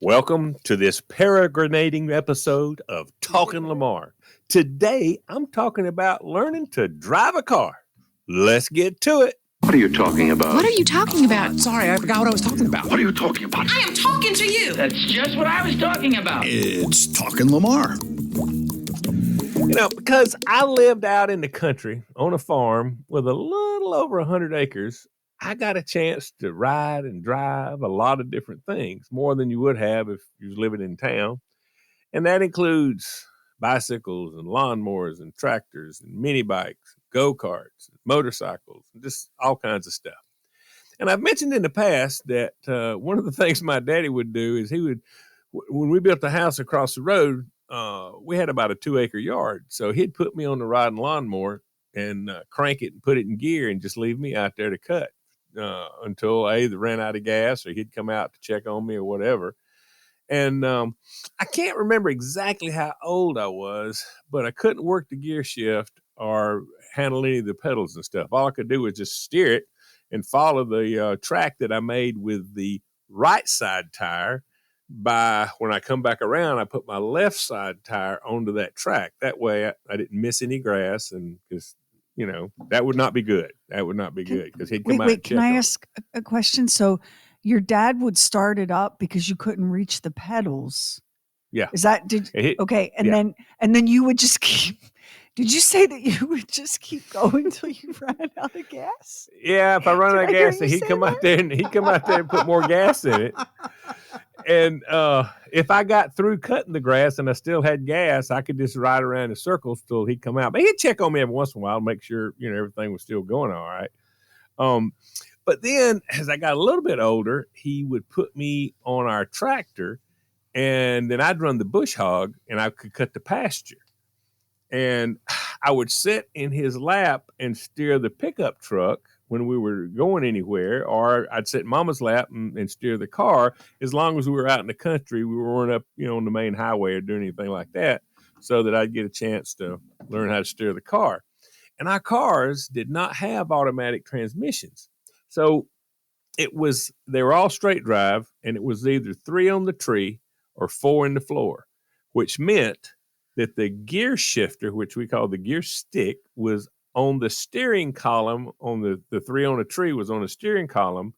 Welcome to this peregrinating episode of Talking Lamar. Today, I'm talking about learning to drive a car. Let's get to it. What are you talking about? What are you talking about? Sorry, I forgot what I was talking about. What are you talking about? I am talking to you. That's just what I was talking about. It's Talking Lamar. Because I lived out in the country on a farm with a little over 100 acres, I got a chance to ride and drive a lot of different things, more than you would have if you was living in town. And that includes bicycles and lawnmowers and tractors and mini bikes, go-karts, motorcycles, and just all kinds of stuff. And I've mentioned in the past that one of the things my daddy would do is when we built the house across the road, we had about a 2-acre yard. So he'd put me on the riding lawnmower and crank it and put it in gear and just leave me out there to cut until I either ran out of gas or he'd come out to check on me or whatever. And I can't remember exactly how old I was, but I couldn't work the gear shift or handle any of the pedals and stuff. All I could do was just steer it and follow the track that I made with the right side tire. When I come back around, I put my left side tire onto that track. That way I didn't miss any grass, and just, that would not be good. That would not be good because he'd come out and check. Can I ask a question? So your dad would start it up because you couldn't reach the pedals. Yeah. Is that, okay. And then you would just keep, did you say that you would just keep going until you ran out of gas? Yeah. If I run out of gas, he'd come out there and put more gas in it. And if I got through cutting the grass and I still had gas, I could just ride around in circles till he'd come out. But he'd check on me every once in a while to make sure, everything was still going all right. But then as I got a little bit older, he would put me on our tractor, and then I'd run the bush hog and I could cut the pasture. And I would sit in his lap and steer the pickup truck when we were going anywhere, or I'd sit in Mama's lap and steer the car. As long as we were out in the country, we weren't up, on the main highway or doing anything like that, so that I'd get a chance to learn how to steer the car. And our cars did not have automatic transmissions. So they were all straight drive, and it was either 3 on the tree or 4 in the floor, which meant that the gear shifter, which we call the gear stick, was on the steering column. On the 3 on a tree was on the steering column,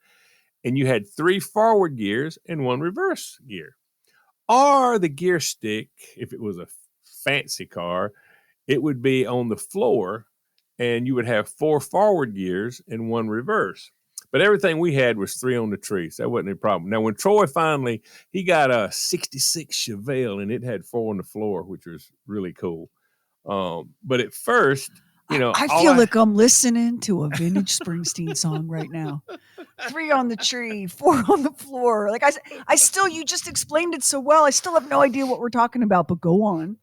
and you had 3 forward gears and 1 reverse gear. Or the gear stick, if it was a fancy car, it would be on the floor, and you would have 4 forward gears and 1 reverse. But everything we had was 3 on the tree, so that wasn't a problem. Now, when Troy he got a 66 Chevelle, and it had 4 on the floor, which was really cool. But at first, I feel like I'm listening to a vintage Springsteen song right now. 3 on the tree, 4 on the floor. Like I still, you just explained it so well. I still have no idea what we're talking about, but go on.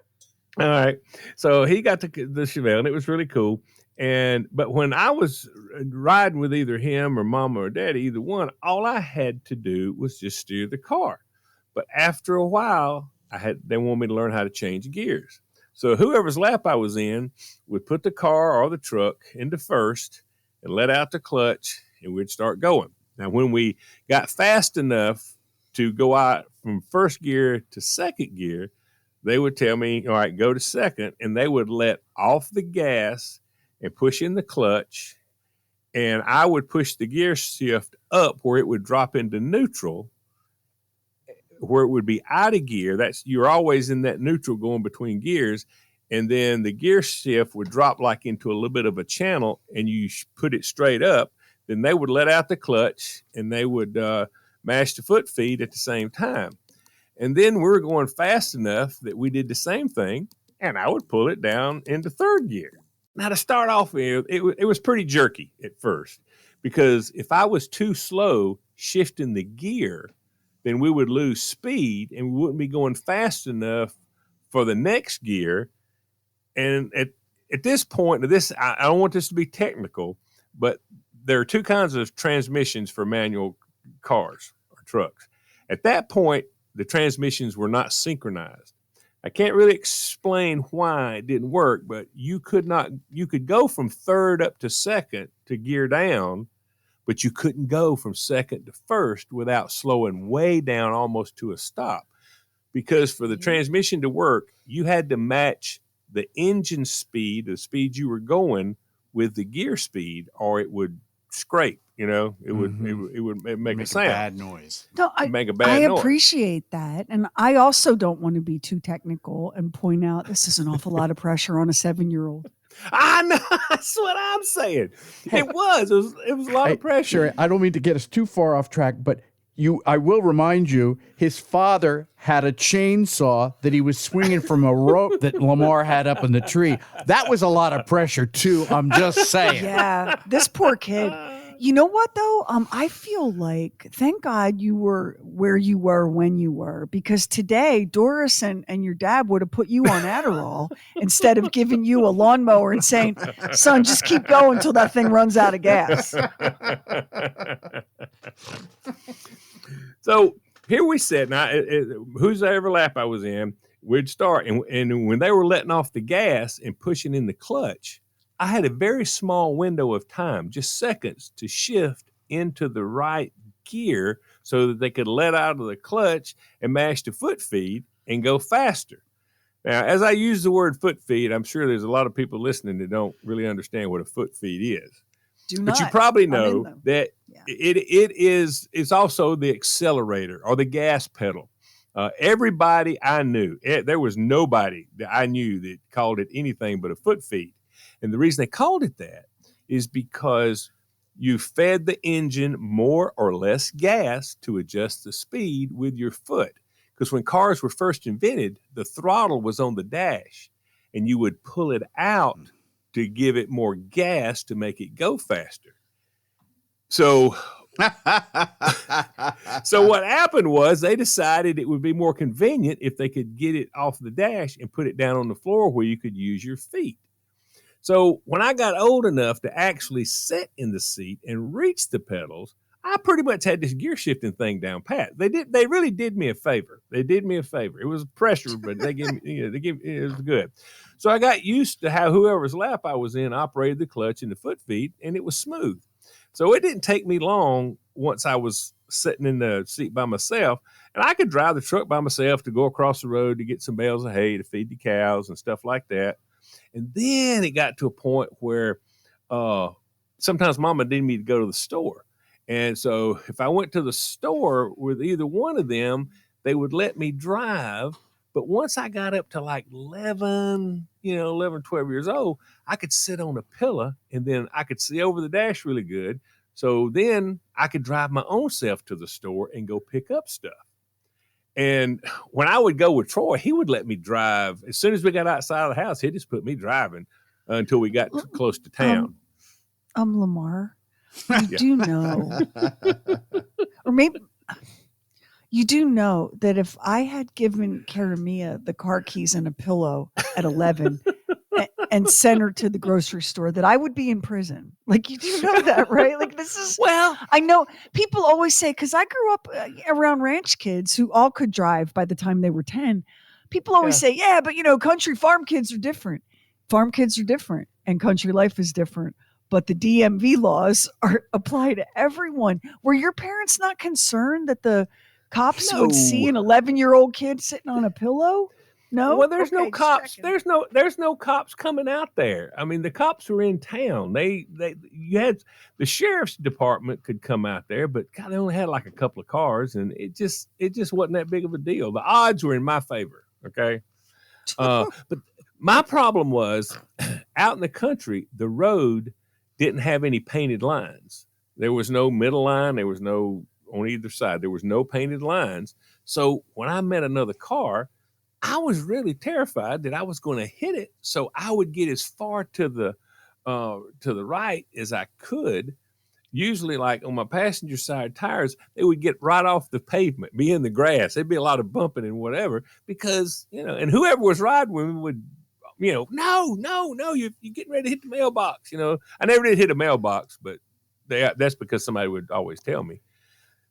All right. So he got the Chevelle, and it was really cool. But when I was riding with either him or Mama or Daddy, either one, all I had to do was just steer the car. But after a while, they wanted me to learn how to change gears. So whoever's lap I was in would put the car or the truck into first and let out the clutch, and we'd start going. Now, when we got fast enough to go out from first gear to second gear, they would tell me, all right, go to second, and they would let off the gas and push in the clutch, and I would push the gear shift up where it would drop into neutral, where it would be out of gear. You're always in that neutral going between gears, and then the gear shift would drop like into a little bit of a channel, and you put it straight up. Then they would let out the clutch, and they would mash the foot feed at the same time. And then we were going fast enough that we did the same thing, and I would pull it down into third gear. Now, to start off with, it was pretty jerky at first, because if I was too slow shifting the gear, then we would lose speed and we wouldn't be going fast enough for the next gear. And at this point, I don't want this to be technical, but there are 2 kinds of transmissions for manual cars or trucks. At that point, the transmissions were not synchronized. I can't really explain why it didn't work, but you could go from third up to second to gear down, but you couldn't go from second to first without slowing way down almost to a stop. Because for the transmission to work, you had to match the engine speed, the speed you were going, with the gear speed, or it would scrape. It would make a sound. Bad noise. No, make a bad I noise. appreciate that. And I also don't want to be too technical and point out this is an awful lot of pressure on a 7-year-old. I know. That's what I'm saying. It was a lot of pressure. Sherry, I don't mean to get us too far off track, but I will remind you, his father had a chainsaw that he was swinging from a rope that Lamar had up in the tree. That was a lot of pressure too. I'm just saying. Yeah, this poor kid. You know what though? I feel like, thank God you were where you were when you were, because today Doris and your dad would have put you on Adderall instead of giving you a lawnmower and saying, son, just keep going until that thing runs out of gas. So here we sit. Now, whose ever lap I was in, we'd start. And when they were letting off the gas and pushing in the clutch, I had a very small window of time, just seconds, to shift into the right gear so that they could let out of the clutch and mash the foot feed and go faster. Now, as I use the word foot feed, I'm sure there's a lot of people listening that don't really understand what a foot feed is. But you probably know that it's also the accelerator or the gas pedal. Everybody I knew, there was nobody that I knew that called it anything but a foot feed. And the reason they called it that is because you fed the engine more or less gas to adjust the speed with your foot. Because when cars were first invented, the throttle was on the dash, and you would pull it out to give it more gas to make it go faster. So what happened was they decided it would be more convenient if they could get it off the dash and put it down on the floor where you could use your feet. So when I got old enough to actually sit in the seat and reach the pedals, I pretty much had this gear shifting thing down pat. They really did me a favor. They did me a favor. It was pressure, but it was good. So I got used to how whoever's lap I was in operated the clutch and the foot feed, and it was smooth. So it didn't take me long once I was sitting in the seat by myself, and I could drive the truck by myself to go across the road to get some bales of hay to feed the cows and stuff like that. And then it got to a point where sometimes Mama needed me to go to the store. And so if I went to the store with either one of them, they would let me drive. But once I got up to like 11, 12 years old, I could sit on a pillow and then I could see over the dash really good. So then I could drive my own self to the store and go pick up stuff. And when I would go with Troy, he would let me drive. As soon as we got outside of the house, he'd just put me driving until we got close to town. Lamar, you do know, or maybe you do know that if I had given Karamia the car keys and a pillow at 11 and sent her to the grocery store, that I would be in prison. Like, you do know that, right? Like, this is, well, I know people always say, because I grew up around ranch kids who all could drive by the time they were 10. People always say, yeah, but country farm kids are different. Farm kids are different and country life is different. But the DMV laws apply to everyone. Were your parents not concerned that the cops would see an 11-year-old kid sitting on a pillow? No. Well, there's no cops. There's no cops coming out there. I mean, the cops were in town. You had the sheriff's department could come out there, but God, they only had like a couple of cars, and it just wasn't that big of a deal. The odds were in my favor. Okay, but my problem was out in the country, the road didn't have any painted lines. There was no middle line. There was no on either side. There was no painted lines. So when I met another car, I was really terrified that I was going to hit it. So I would get as far to the right as I could. Usually, like on my passenger side tires, they would get right off the pavement, be in the grass. There'd be a lot of bumping and whatever, because, and whoever was riding with me would, no, you're getting ready to hit the mailbox. I never did hit a mailbox, but that's because somebody would always tell me.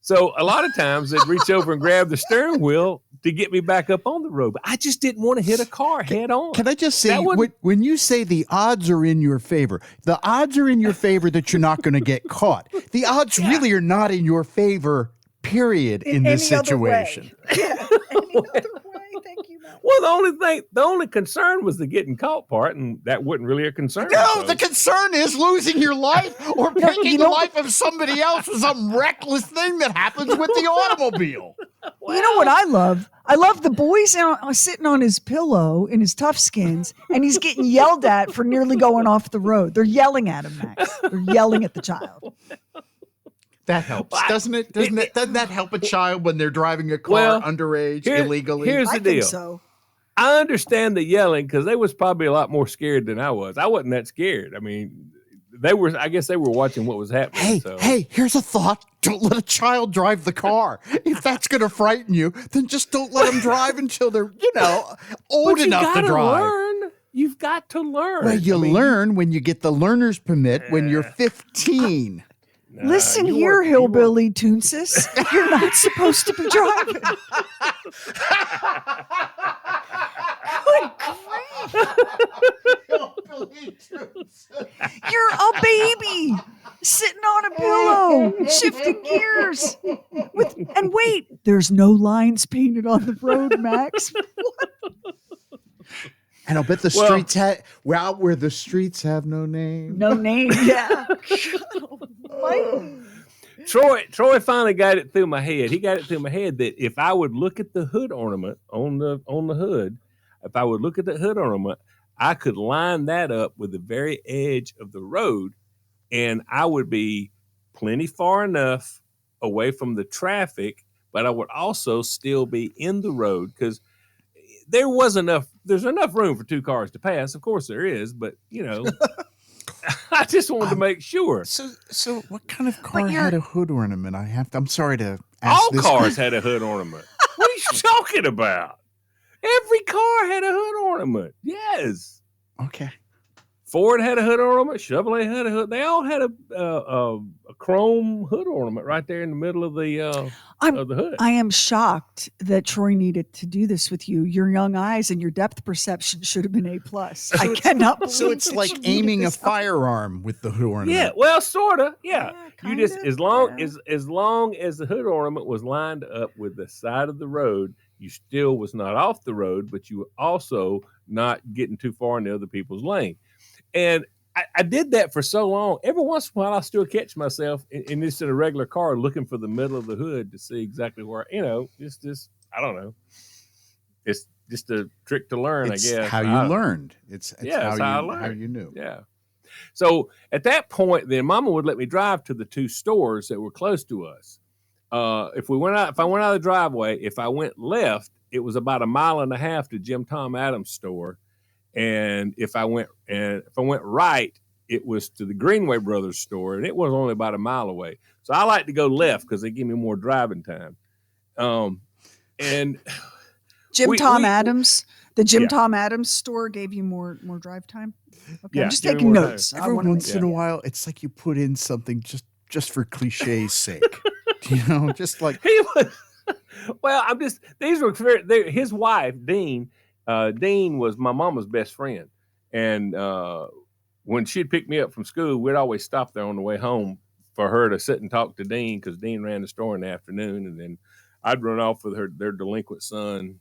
So a lot of times they'd reach over and grab the steering wheel to get me back up on the road. But I just didn't want to hit a car head on. Can I just say, when you say the odds are in your favor, the odds are in your favor that you're not going to get caught. The odds really are not in your favor, period, in this situation. Yeah, any other way. Thank you, Matt. Well, the only concern was the getting caught part, and that wasn't really a concern. No, so. the concern is losing your life or taking the life of somebody else with some reckless thing that happens with the automobile. You know what I love? I love the boys sitting on his pillow in his tough skins, and he's getting yelled at for nearly going off the road. They're yelling at him, Max. They're yelling at the child. That helps, doesn't it? Doesn't that help a child when they're driving a car underage illegally? Here's the deal. Think so. I understand the yelling because they was probably a lot more scared than I was. I wasn't that scared. I mean, I guess they were watching what was happening. Hey, here's a thought. Don't let a child drive the car. If that's going to frighten you, then just don't let them drive until they're, old enough to drive. Learn. You've got to learn. Well, you learn when you get the learner's permit when you're 15. Listen here, hillbilly Toonsis. You're not supposed to be driving. Good grief. You're a baby sitting on a pillow, shifting gears. And wait, there's no lines painted on the road, Max. And I'll bet the streets out where the streets have no name. No name, yeah. Troy finally got it through my head. He got it through my head that if I would look at the hood ornament on the hood, if I would look at the hood ornament, I could line that up with the very edge of the road, and I would be plenty far enough away from the traffic, but I would also still be in the road because there's enough room for two cars to pass. Of course there is, but I just wanted to make sure. So what kind of car had a hood ornament? I'm sorry to ask all this. Cars had a hood ornament. What are you talking about? Every car had a hood ornament. Yes. Okay. Ford had a hood ornament. Chevrolet had a hood. They all had a chrome hood ornament right there in the middle of the hood. I am shocked that Troy needed to do this with you. Your young eyes and your depth perception should have been A+. I cannot believe So it's like aiming a firearm with the hood ornament. Yeah, well, sorta. Yeah. You just as long yeah. as long as the hood ornament was lined up with the side of the road, you still was not off the road, but you were also not getting too far into other people's lane. And I did that for so long. Every once in a while, I still catch myself in this in a regular car looking for the middle of the hood to see exactly where, just I don't know. It's just a trick to learn, It's I guess. how you learned. It's how I learned. how you knew. Yeah. So at that point, then Mama would let me drive to the two stores that were close to us. If I went out of the driveway, if I went left, it was about 1.5 miles to Jim Tom Adams' store. And if I went right, it was to the Greenway Brothers store, and it was only about 1 mile away. So I like to go left because they give me more driving time. And Tom Adams store gave you more drive time. Okay, Yeah, I'm just give me taking more notes. Every once in a while, it's like you put in something just for cliche's sake. Just like he was. Well, these were his wife, Dean. Dean was my mama's best friend. And when she'd pick me up from school, we'd always stop there on the way home for her to sit and talk to Dean because Dean ran the store in the afternoon. And then I'd run off with their delinquent son,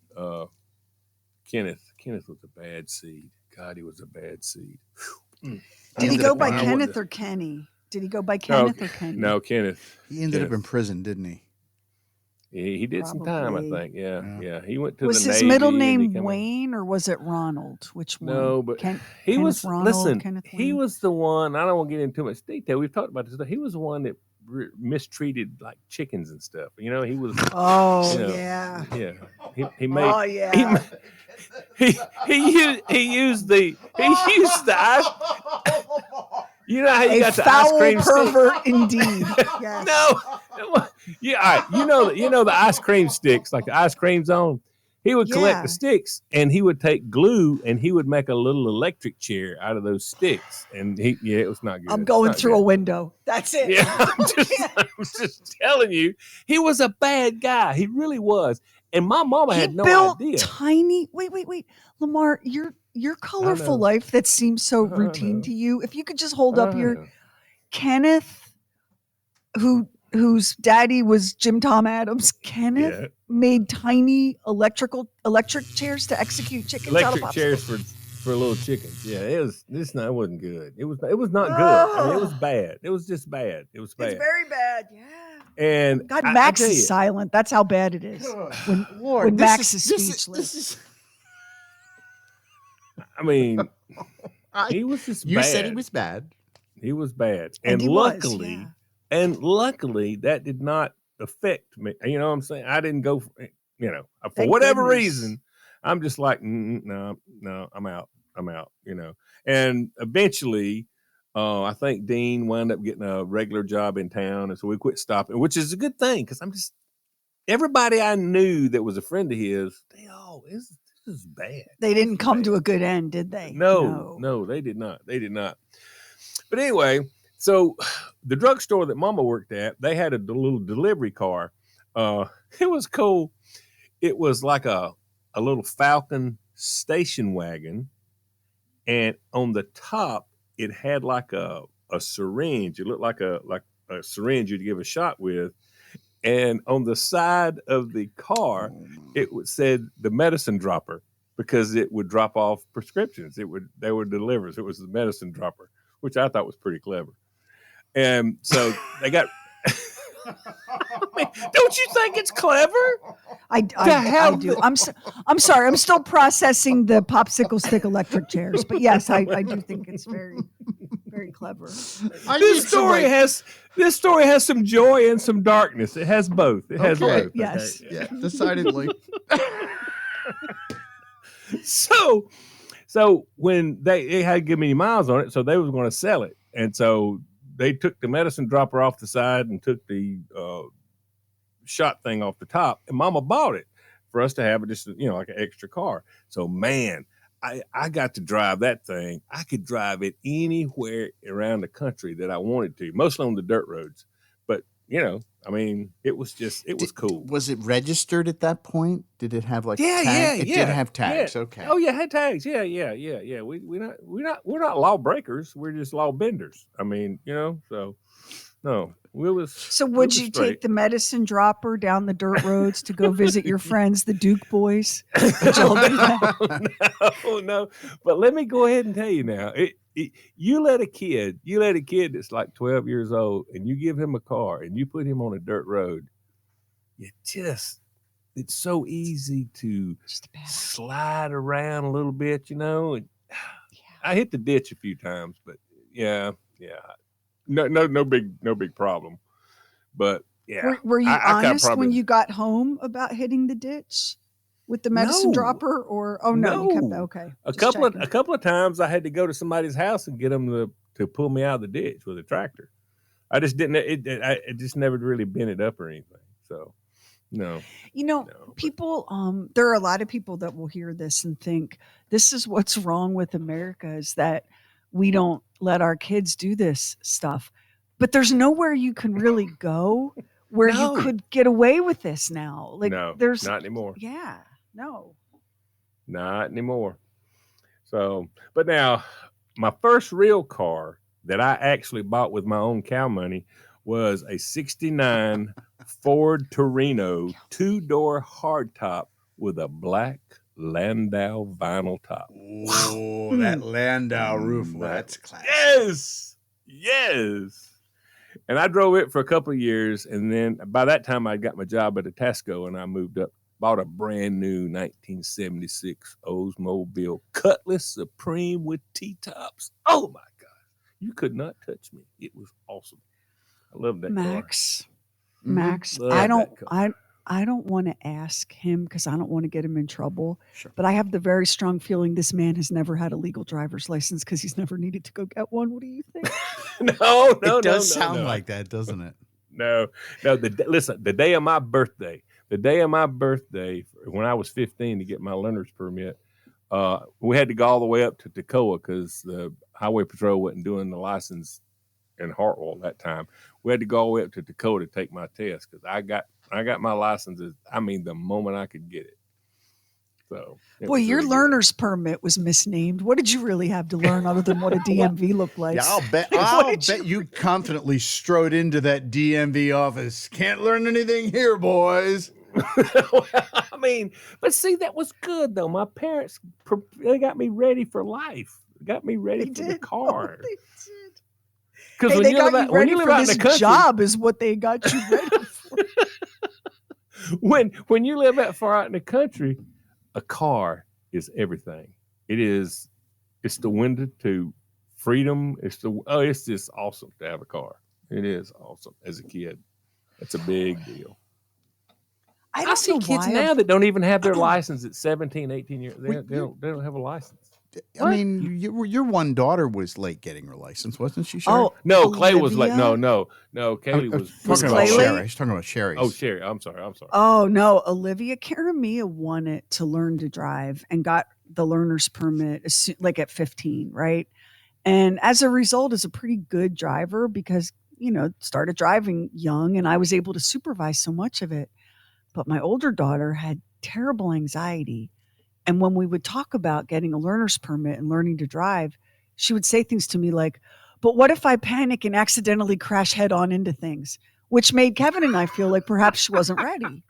Kenneth. Kenneth was a bad seed. God, he was a bad seed. Did he go by Kenneth or Kenny? Did he go by Kenneth or Kenny? No, Kenneth. he ended up in prison, didn't he? He did some time, I think. Yeah. He went to was the his Navy. middle name Wayne or was it Ronald? Which one? No, but he was. Listen, he was the one. I don't want to get into too much detail. We've talked about this stuff. He was the one that mistreated like chickens and stuff. He was. Oh yeah. He made. Oh yeah. He used the ice. You know how you got the ice cream pervert stick? Indeed. Yes. No. Yeah, all right. You know the ice cream sticks, like the ice cream zone. He would collect Yeah. the sticks, and he would take glue, and he would make a little electric chair out of those sticks. And it was not good. I'm It's going not through a good. window. That's it. Yeah, I'm just telling you, he was a bad guy. He really was. And my mama He had no built idea. tiny. Wait, Lamar, your colorful know. life that seems so I routine know. to you. If you could just hold up I your know. Kenneth, whose daddy was Jim Tom Adams. Kenneth Yeah. made tiny electric chairs to execute chickens out Electric of chairs popsicles. for little chickens. Yeah, it wasn't good. It was not good. I mean, it was bad. It was just bad. It was bad. It's very bad. Yeah. And God, I Max tell is you, silent. That's how bad it is. When Lord, Max is speechless. I mean, he was just You bad. said he was bad. He was bad. And And he was, luckily, yeah. that did not affect me. You know what I'm saying? I didn't go, for Thank whatever goodness. reason, I'm just like, no, I'm out. And eventually, I think Dean wound up getting a regular job in town. And so we quit stopping, which is a good thing because everybody I knew that was a friend of his, this is bad. They didn't come to a good end, did they? No, they did not. But anyway, so the drugstore that Mama worked at, they had a little delivery car. It was cool. It was like a little Falcon station wagon, and on the top it had like a syringe. It looked like a syringe you'd give a shot with. And on the side of the car, it said the medicine dropper because it would drop off prescriptions. They would deliver. So it was the medicine dropper, which I thought was pretty clever. And so they got. Don't you think it's clever? I do. I'm sorry. I'm still processing the popsicle stick electric chairs, but yes, I do think it's very, very clever. This story has some joy and some darkness. It has both. It has Okay. both. Yes. Okay? Yeah, decidedly. So when they had to give me miles on it, so they was going to sell it, and so they took the medicine dropper off the side and took the shot thing off the top, and Mama bought it for us to have it just like an extra car. So man, I got to drive that thing. I could drive it anywhere around the country that I wanted to, mostly on the dirt roads. But I mean, it was cool. Was it registered at that point? Did it have like Yeah, tag? yeah, It yeah. did have tags. Yeah. Okay. Oh yeah, it had tags. Yeah. We're not law breakers. We're just law benders. I mean, so no, we was. So would you take the medicine dropper down the dirt roads to go visit your friends, the Duke boys? Would y'all do that? No. But let me go ahead and tell you now. You let a kid that's like 12 years old, and you give him a car, and you put him on a dirt road. It's so easy to slide around a little bit, And I hit the ditch a few times, but yeah. No big problem. But yeah. Were you I honest when you got home about hitting the ditch with the medicine No. dropper? Or you kept that? Okay. A Just checking. couple of times I had to go to somebody's house and get them to pull me out of the ditch with a tractor. I just didn't. It just never really bent it up or anything. So no. People. There are a lot of people that will hear this and think this is what's wrong with America is that we don't let our kids do this stuff. But there's nowhere you can really go where you could get away with this now. Like there's not anymore. Yeah. No. Not anymore. So, but now my first real car that I actually bought with my own cow money was a 69 Ford Torino 2-door hardtop with a black Landau vinyl top. Oh, that Landau roof. That's classic. Yes. And I drove it for a couple of years. And then by that time, I got my job at a Tesco and I moved up, bought a brand new 1976 Oldsmobile Cutlass Supreme with T-tops. Oh my God. You could not touch me. It was awesome. I love that Max, Love I don't want to ask him because I don't want to get him in trouble. Sure. But I have the very strong feeling this man has never had a legal driver's license because he's never needed to go get one. What do you think? No. It does sound like that, doesn't it? No. Listen, the day of my birthday, the day of my birthday, when I was 15 to get my learner's permit, we had to go all the way up to Toccoa because the highway patrol wasn't doing the license in Hartwell that time. We had to go all the way up to Toccoa to take my test because I got my license. The moment I could get it. So, boy, your learner's permit was misnamed. What did you really have to learn other than what a DMV looked like? Yeah, I'll bet you confidently strode into that DMV office. Can't learn anything here, boys. I mean, but see, that was good though. My parents, they got me ready for life. Got me ready for the car. They did. Because They got you ready for this job is what they got you ready for. when you live that far out in the country, a car is everything. It's the window to freedom. It's just awesome to have a car. It is awesome as a kid. It's a big deal. I see kids now that don't even have their license at 17, 18 years. They don't have a license. I mean, your one daughter was late getting her license, wasn't she, Sherry? Oh, no, Clay was late. No, Kaylee was. Talking about Sherry. I was talking about Sherry. Oh, Sherry. I'm sorry. Oh, no. Olivia Caramia wanted to learn to drive and got the learner's permit like at 15, right? And as a result, is a pretty good driver because, started driving young and I was able to supervise so much of it. But my older daughter had terrible anxiety. And when we would talk about getting a learner's permit and learning to drive, she would say things to me like, but what if I panic and accidentally crash head on into things? Which made Kevin and I feel like perhaps she wasn't ready.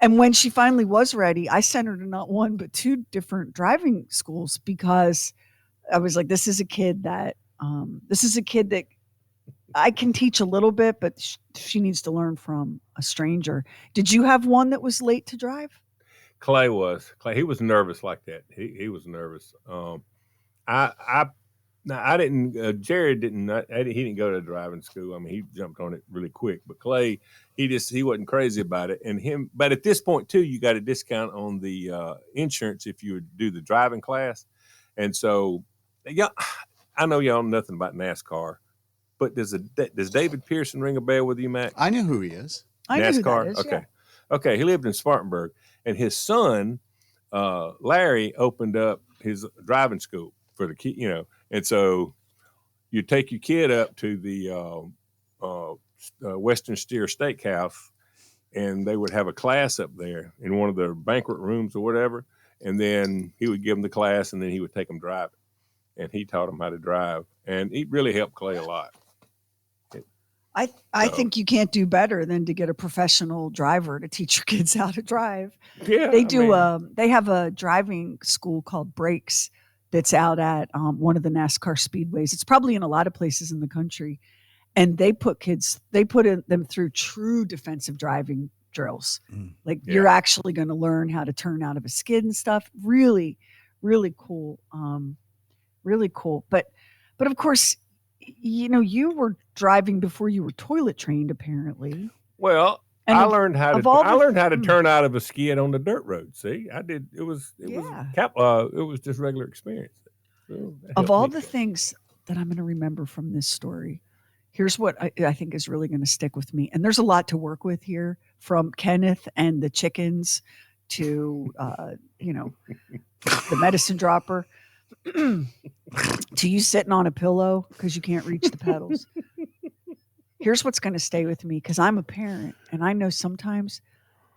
And when she finally was ready, I sent her to not one, but 2 different driving schools because I was like, this is a kid that I can teach a little bit, but she needs to learn from a stranger. Did you have one that was late to drive? Clay, he was nervous like that. He was nervous. I didn't. Jared didn't. He didn't go to driving school. I mean, he jumped on it really quick. But Clay, he wasn't crazy about it. But at this point too, you got a discount on the insurance if you would do the driving class. And so, I know y'all know nothing about NASCAR. But does David Pearson ring a bell with you, Mac? I know who he is. I know who that is, okay. Yeah. Okay, he lived in Spartanburg, and his son, Larry, opened up his driving school for the kid, and so you take your kid up to the Western Steer Steakhouse, and they would have a class up there in one of their banquet rooms or whatever, and then he would give them the class, and then he would take them driving, and he taught them how to drive, and he really helped Clay a lot. I think you can't do better than to get a professional driver to teach your kids how to drive. Yeah, they do. They have a driving school called Brakes that's out at one of the NASCAR speedways. It's probably in a lot of places in the country, and they put them through true defensive driving drills. You're actually going to learn how to turn out of a skid and stuff. Really, really cool. Really cool. But of course, you were driving before you were toilet trained, apparently. Well, and I learned how to turn out of a skid on the dirt road. See, I did. It was just regular experience. So of all the things that I'm going to remember from this story, here's what I think is really going to stick with me. And there's a lot to work with here, from Kenneth and the chickens to the medicine dropper. To you sitting on a pillow because you can't reach the pedals. Here's what's going to stay with me, because I'm a parent and I know sometimes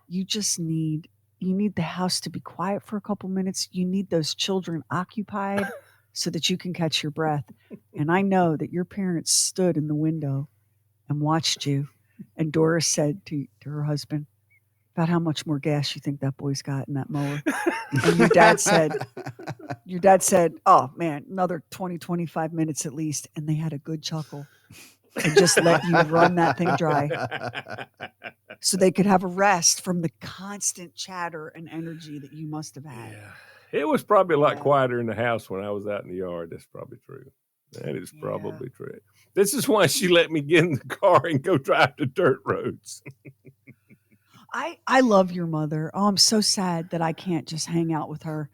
you just need the house to be quiet for a couple minutes. You need those children occupied so that you can catch your breath. And I know that your parents stood in the window and watched you. And Doris said to her husband, about how much more gas you think that boy's got in that mower. And your dad said, oh man, another 20, 25 minutes at least. And they had a good chuckle and just let you run that thing dry so they could have a rest from the constant chatter and energy that you must have had. Yeah. It was probably a lot quieter in the house when I was out in the yard. That's probably true. That is probably true. This is why she let me get in the car and go drive the dirt roads. I love your mother. Oh, I'm so sad that I can't just hang out with her,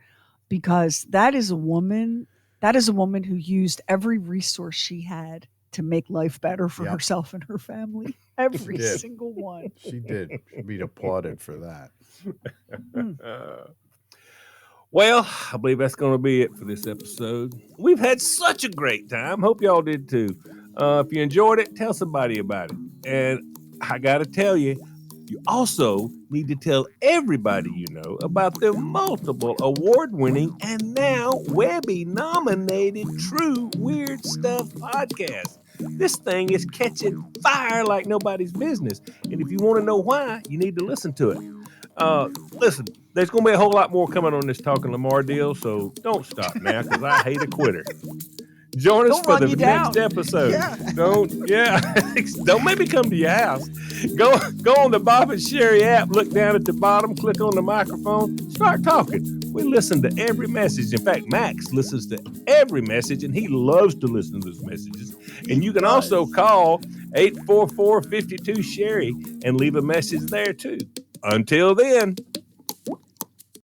because that is a woman who used every resource she had to make life better for Yep. herself and her family. Every did. single one. She did. She'd be applauded for that. Well, I believe that's going to be it for this episode. We've had such a great time. Hope y'all did too. If you enjoyed it, tell somebody about it. And I got to tell you, you also need to tell everybody you know about the multiple award-winning and now Webby-nominated True Weird Stuff podcast. This thing is catching fire like nobody's business. And if you want to know why, you need to listen to it. Listen, there's going to be a whole lot more coming on this Talking Lamar deal, so don't stop now because I hate a quitter. Join us Don't for run the you next down. episode. Yeah. Don't make me come to your house. Go on the Bob Sheri app, look down at the bottom, click on the microphone, start talking. We listen to every message. In fact, Max listens to every message, and he loves to listen to those messages. And you can also call 844-52-SHERI and leave a message there too. Until then,